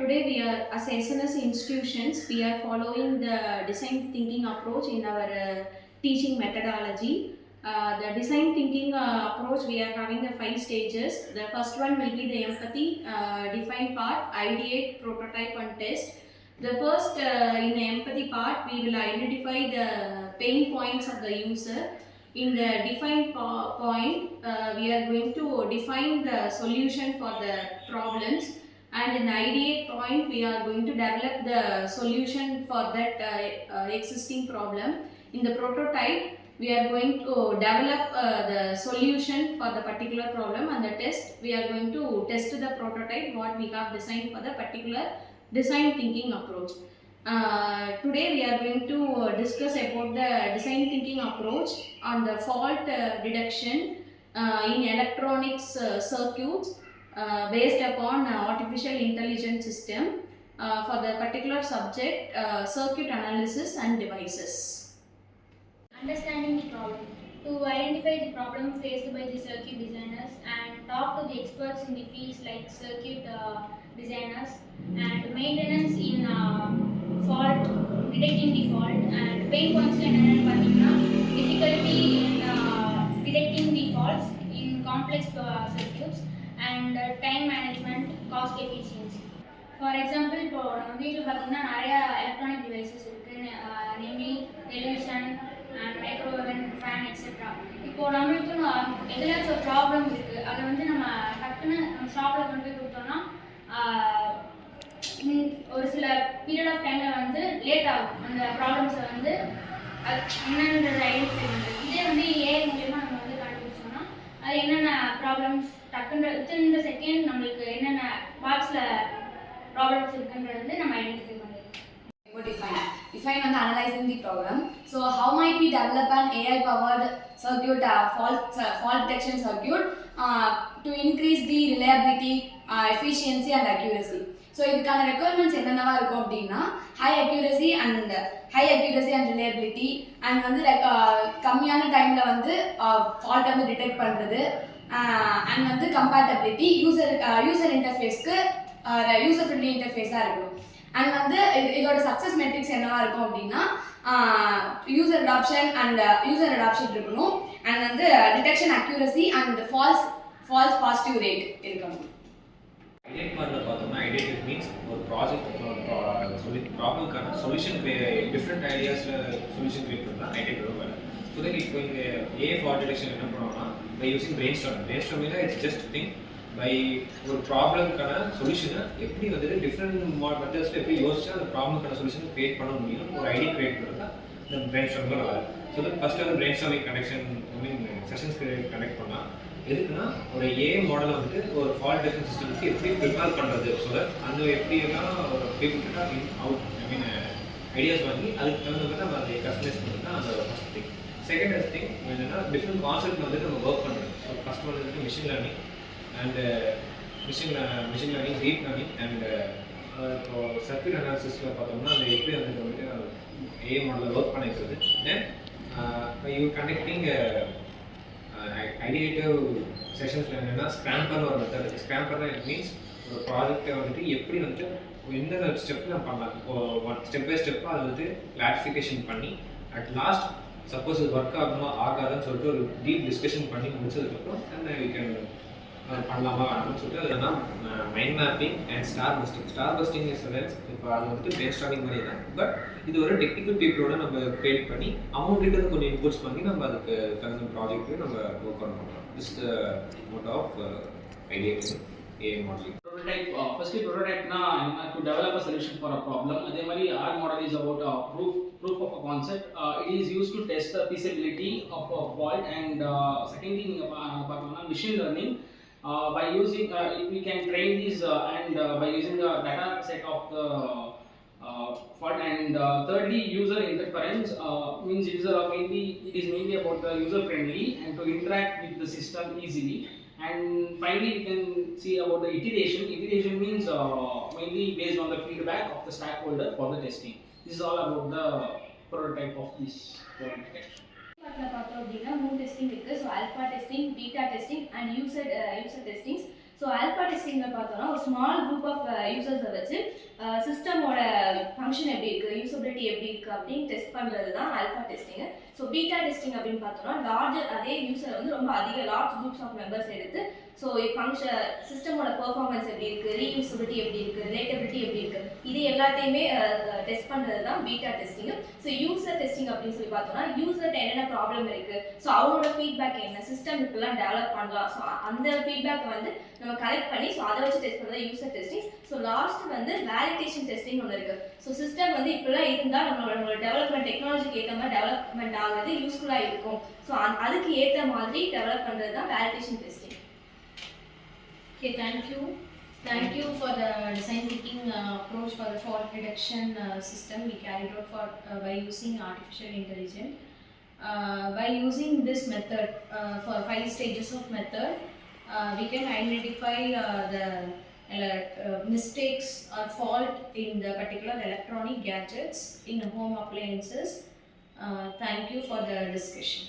Today we are, as SNS institutions, we are following the design thinking approach in our teaching methodology. The design thinking approach, we are having the 5 stages. The first one will be the empathy, define part, ideate, prototype and test. The first, in the empathy part, we will identify the pain points of the user. In the define point, we are going to define the solution for the problems, and in the ideate point we are going to develop the solution for that existing problem. In the prototype we are going to develop the solution for the particular problem, and the test we are going to test the prototype what we have designed for the particular design thinking approach. Today we are going to discuss about the design thinking approach on the fault detection in electronics circuits based upon artificial intelligence system for the particular subject, circuit analysis and devices. Understanding the problem. To identify the problem faced by the circuit designers and talk to the experts in the fields like circuit designers, and maintenance in fault, detecting the fault, and pain points and difficulty in detecting the faults in complex circuits, and time management, cost efficiency. For example இப்போ நம்ம வீட்டில் பார்த்தீங்கன்னா நிறையா electronic devices இருக்குது, namely television and microwave oven, fan etcetera. இப்போது நம்மளுக்கு எதுலாச்சும் ஒரு problem இருக்குது, அதை வந்து நம்ம டக்குன்னு நம்ம ஷாப்பில் கொண்டு போய் கொடுத்தோம்னா ஒரு சில பீரியட் ஆஃப் டைமில் வந்து லேட் ஆகும் அந்த ப்ராப்ளம்ஸை வந்து அது என்னன்றதை ஐடென்டிஃபை பண்ணுறது. இதே வந்து ஏஐ மூலயமா நம்ம வந்து கண்டுபிடிச்சோம்னா அது என்னென்ன ப்ராப்ளம்ஸ் டக்குன்ற வித்தின் இந்த செகண்ட் நம்மளுக்கு என்னென்ன பார்ட்ஸில் ப்ராப்ளம்ஸ் இருக்குன்றது வந்து நம்ம ஐடென்டிஃபை பண்ணுறது. Define and analyzing the problem. So how might we develop an AI powered circuit fault detection circuit to increase the reliability, efficiency and accuracy. So இதுக்கான requirements என்னென்னவா இருக்கும் அப்படின்னா high accuracy and reliability, and வந்து like கம்மியான டைம்ல வந்து fault வந்து detect பண்றது, and வந்து கம்பேட்டபிலிட்டி, யூசர் இன்டர்ஃபேஸ்க்கு யூசர் ஃப்ரெண்ட்லி இன்டர்ஃபேஸாக இருக்கணும். அண்ட் வந்து இதோட சக்ஸஸ் மெட்ரிக்ஸ் என்னவா இருக்கும் அப்படின்னா யூசர் அடாப்ஷன் இருக்கணும், அண்ட் வந்து detection accuracy and false positive rate இருக்கணும். ஐடியேட் பார்ட்டில் பார்த்தோம்னா ஐடியேட் மீன்ஸ் ஒரு ப்ராஜெக்ட் ப்ராப்ளம்க்கான சொல்யூஷன் டிஃப்ரெண்ட் ஐடியாஸில் சொல்யூஷன் கிரியேட் பண்ணால் ஐடியேட் வேலை. ஸோ தட் இப்போ இங்கே ஃபால்ட் டிடெக்ஷன் என்ன பண்ணுவோம்னா by using brainstorming it's just thing by ஒரு ப்ராப்ளம்க்கான சொல்யூஷனை எப்படி வந்துட்டு டிஃப்ரெண்ட் மெத்தட்ஸில் எப்படி யோசிச்சா அந்த ப்ராப்ளம்க்கான சொல்யூஷனை கிரியேட் பண்ண முடியும், ஒரு ஐடியா கிரியேட் பண்ணுறது தான் இந்த பிரெயின் ஸ்டார்மிங் வராது. ஸோ தட் ஃபஸ்ட்டு வந்து பிரெயின் ஸ்டார்மிங் செஷன்ஸ் கனெக்ட் பண்ணால் எதுக்குன்னா ஒரு ஏஐ மாடலை வந்துட்டு ஒரு ஃபால்ட் டிடெக்ஷன் சிஸ்டம்க்கு எப்படி ப்ரிப்பேர் பண்ணுறது, ஸோ தட் அந்த எப்படியெல்லாம் ஒரு பீப்புள்கிட்ட ஐடியாஸ் வாங்கி அதுக்கு தகுந்த மாதிரி நம்ம அதை கஸ்டமைஸ் பண்ணுறது தான் அந்த ஃபஸ்ட் திங். செகண்ட் திங் என்னென்னா டிஃப்ரெண்ட் கான்செப்ட் வந்துட்டு நம்ம ஒர்க் பண்ணுறது. ஸோ ஃபஸ்ட் வந்துட்டு machine learning and machine learning, deep learning, and இப்போ சர்க்யூட் அனாலிசிஸில் பார்த்தோம்னா அது எப்படி வந்துட்டு ஏஐ மாடலில் ஒர்க் பண்ணிக்கிறது. தென் யூ கண்டக்டிங் ஐடியேட்டிவ் செஷன்ஸில் என்னென்னா ஸ்க்ராம்பர்னு ஒரு மெத்தட் இருக்குது. ஸ்க்ராம்பர்னா இட் மீன்ஸ் ஒரு ப்ராஜெக்டை வந்துட்டு எப்படி வந்துட்டு எந்த ஸ்டெப் நம்ம பண்ணலாம், இப்போ ஸ்டெப் பை ஸ்டெப்பாக அது வந்துட்டு கிளாரிஃபிகேஷன் பண்ணி அட் லாஸ்ட் சப்போஸ் இது ஒர்க் ஆகுமா ஆகாதுன்னு சொல்லிட்டு ஒரு டீப் டிஸ்கஷன் பண்ணி முடிச்சதுக்கப்புறம் அண்ட் வி கேன் பண்ணலாமா அப்படின்னு சொல்லிட்டு அதெல்லாம் mind mapping and star busting is இப்போ அது வந்துட்டு பிரெயின் ஸ்டார்மிங் மாதிரி தான். பட் இது ஒரு டெக்னிக்கல் பீப்புளோட நம்ம கிரியேட் பண்ணி அவங்ககிட்ட இருந்து கொஞ்சம் இன்புட்ஸ் பண்ணி நம்ம அதுக்கு தகுந்த ப்ராஜெக்ட்டு நம்ம ஒர்க் பண்ணலாம். This the mode of ideating AI modeling. Prototype, firstly prototype na to develop a solution for a problem. Adhe mari R model is about proof of a concept. It is used to test the feasibility of a fault, and secondly neenga machine learning. By using we can train these and by using the data set of the fault, and thirdly user interference means it is mainly about the user friendly and to interact with the system easily. And finally we can see about the iteration means mainly based on the feedback of the stakeholder for the testing. This is all about the prototype of this prototype. பார்த்தோம் அப்படின்னா 3 testing இருக்குது. So alpha testing, beta testing and user testings. So so alpha டெஸ்டிங்கில் பார்த்தோம்னா ஒரு small group of யூசர்ஸை வச்சு சிஸ்டமோட function எப்படி இருக்குது, usability எப்படி இருக்குது அப்படின்னு டெஸ்ட் பண்ணுறது தான் alpha testing. So beta testing அப்படின்னு பார்த்தோம்னா அதே யூசர் வந்து ரொம்ப அதிக லார்ஜ் குரூப்ஸ் ஆஃப் மெம்பர்ஸ் எடுத்து ஸோ ஃபங்க்ஷன் சிஸ்டமோட பெர்ஃபார்மன்ஸ் எப்படி இருக்குது, ரீயூசபிலிட்டி எப்படி இருக்குது, ரிலேட்டபிலிட்டி எப்படி இருக்குது, இது எல்லாத்தையுமே டெஸ்ட் பண்ணுறது தான் beta testing. So user testing அப்படின்னு சொல்லி பார்த்தோம்னா யூசர்கிட்ட என்னென்ன ப்ராப்ளம் இருக்குது, ஸோ அவங்களோட ஃபீட்பேக் என்ன, சிஸ்டம் இப்படிலாம் டெவலப் பண்ணலாம், ஸோ அந்த ஃபீட்பேக்கை வந்து நம்ம கலெக்ட் பண்ணி ஸோ அதை வச்சு டெஸ்ட் பண்ணுறது யூசர் டெஸ்டிங். ஸோ லாஸ்ட் வந்து வேலிடேஷன் டெஸ்டிங் ஒன்று இருக்குது. ஸோ சிஸ்டம் வந்து இப்படிலாம் இருந்தால் நம்மளோட டெவலப்மெண்ட் டெக்னாலஜிக்கு ஏற்ற மாதிரி டெவலப்மெண்ட் ஆகுறது யூஸ்ஃபுல்லாக இருக்கும். ஸோ அதுக்கு ஏற்ற மாதிரி டெவலப் பண்ணுறது தான் validation testing. Okay, thank you for the design thinking approach for the fault prediction system we carried out by using artificial intelligence. By using this method for 5 stages of method, we can identify the mistakes or fault in the particular electronic gadgets in home appliances. Thank you for the discussion.